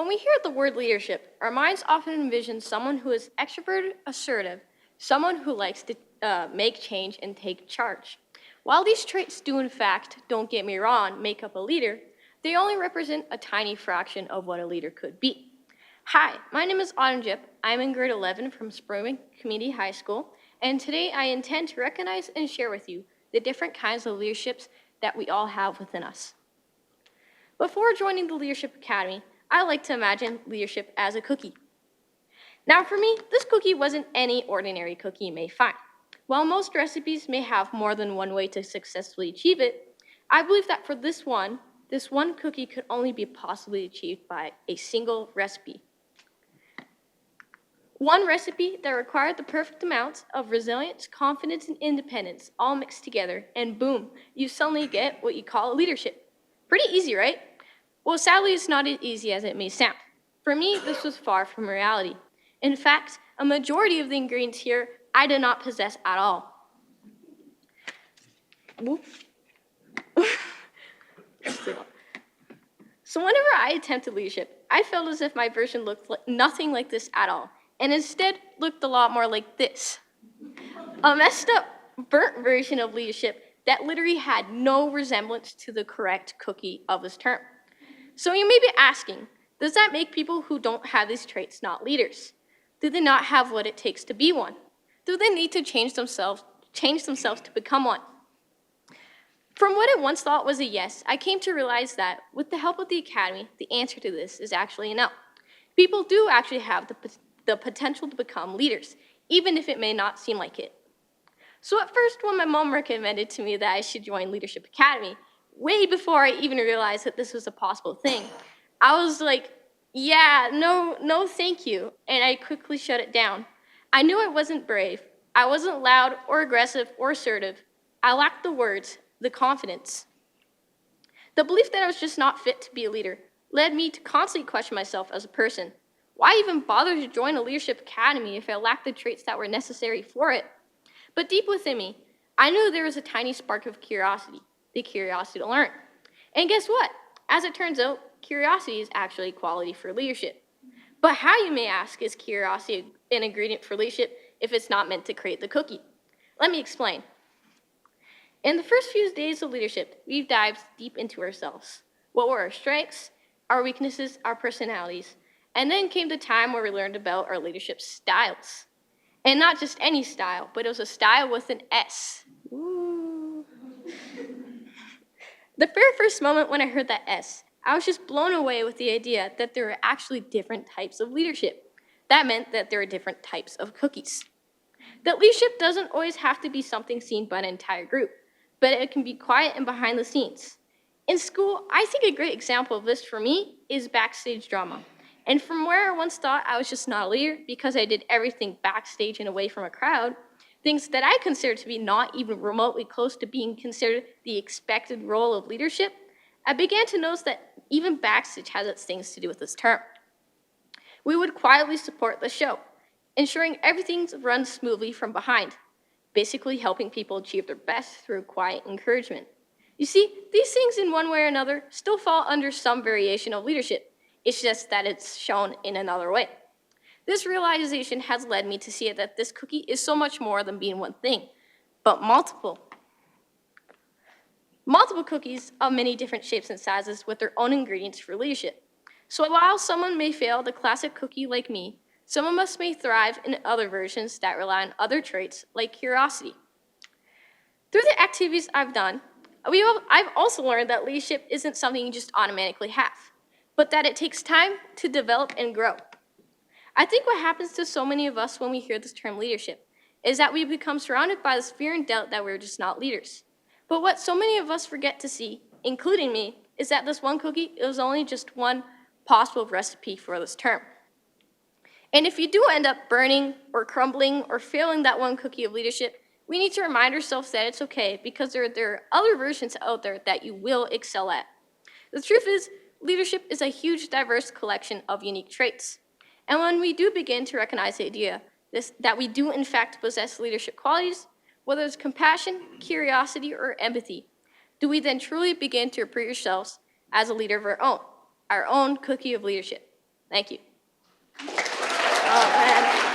When we hear the word leadership, our minds often envision someone who is extroverted, assertive, someone who likes to make change and take charge. While these traits do in fact, don't get me wrong, make up a leader, they only represent a tiny fraction of what a leader could be. Hi, my name is Autumn Jip. I'm in grade 11 from Spurwink Community High School, and today I intend to recognize and share with you the different kinds of leaderships that we all have within us. Before joining the Leadership Academy, I like to imagine leadership as a cookie. Now for me, this cookie wasn't any ordinary cookie you may find. While most recipes may have more than one way to successfully achieve it, I believe that for this one cookie could only be possibly achieved by a single recipe. One recipe that required the perfect amount of resilience, confidence, and independence all mixed together, and boom, you suddenly get what you call leadership. Pretty easy, right? Well, sadly, it's not as easy as it may sound. For me, this was far from reality. In fact, a majority of the ingredients here I did not possess at all. So whenever I attempted leadership, I felt as if my version looked nothing like this at all, and instead looked a lot more like this. A messed up, burnt version of leadership that literally had no resemblance to the correct cookie of this term. So you may be asking, does that make people who don't have these traits not leaders? Do they not have what it takes to be one? Do they need to change themselves to become one? From what I once thought was a yes, I came to realize that with the help of the Academy, the answer to this is actually a no. People do actually have the potential to become leaders, even if it may not seem like it. So at first, when my mom recommended to me that I should join Leadership Academy, way before I even realized that this was a possible thing, I was like, yeah, no, thank you, and I quickly shut it down. I knew I wasn't brave. I wasn't loud or aggressive or assertive. I lacked the words, the confidence. The belief that I was just not fit to be a leader led me to constantly question myself as a person. Why even bother to join a Leadership Academy if I lacked the traits that were necessary for it? But deep within me, I knew there was a tiny spark of curiosity, the curiosity to learn. And guess what? As it turns out, curiosity is actually a quality for leadership. But how, you may ask, is curiosity an ingredient for leadership if it's not meant to create the cookie? Let me explain. In the first few days of leadership, we've dived deep into ourselves. What were our strengths, our weaknesses, our personalities? And then came the time where we learned about our leadership styles. And not just any style, but it was a style with an S. Ooh. The very first moment when I heard that S, I was just blown away with the idea that there were actually different types of leadership. That meant that there are different types of cookies. That leadership doesn't always have to be something seen by an entire group, but it can be quiet and behind the scenes. In school, I think a great example of this for me is backstage drama. And from where I once thought I was just not a leader because I did everything backstage and away from a crowd, things that I considered to be not even remotely close to being considered the expected role of leadership, I began to notice that even backstage has its things to do with this term. We would quietly support the show, ensuring everything runs smoothly from behind, basically helping people achieve their best through quiet encouragement. You see, these things in one way or another still fall under some variation of leadership. It's just that it's shown in another way. This realization has led me to see that this cookie is so much more than being one thing, but multiple. Multiple cookies of many different shapes and sizes with their own ingredients for leadership. So while someone may fail the classic cookie like me, some of us may thrive in other versions that rely on other traits like curiosity. Through the activities I've done, I've also learned that leadership isn't something you just automatically have, but that it takes time to develop and grow. I think what happens to so many of us when we hear this term leadership is that we become surrounded by this fear and doubt that we're just not leaders. But what so many of us forget to see, including me, is that this one cookie is only just one possible recipe for this term. And if you do end up burning or crumbling or failing that one cookie of leadership, we need to remind ourselves that it's okay because there are other versions out there that you will excel at. The truth is, leadership is a huge, diverse collection of unique traits. And when we do begin to recognize the idea that we do in fact possess leadership qualities, whether it's compassion, curiosity, or empathy, do we then truly begin to appreciate ourselves as a leader of our own cookie of leadership? Thank you. Oh, man.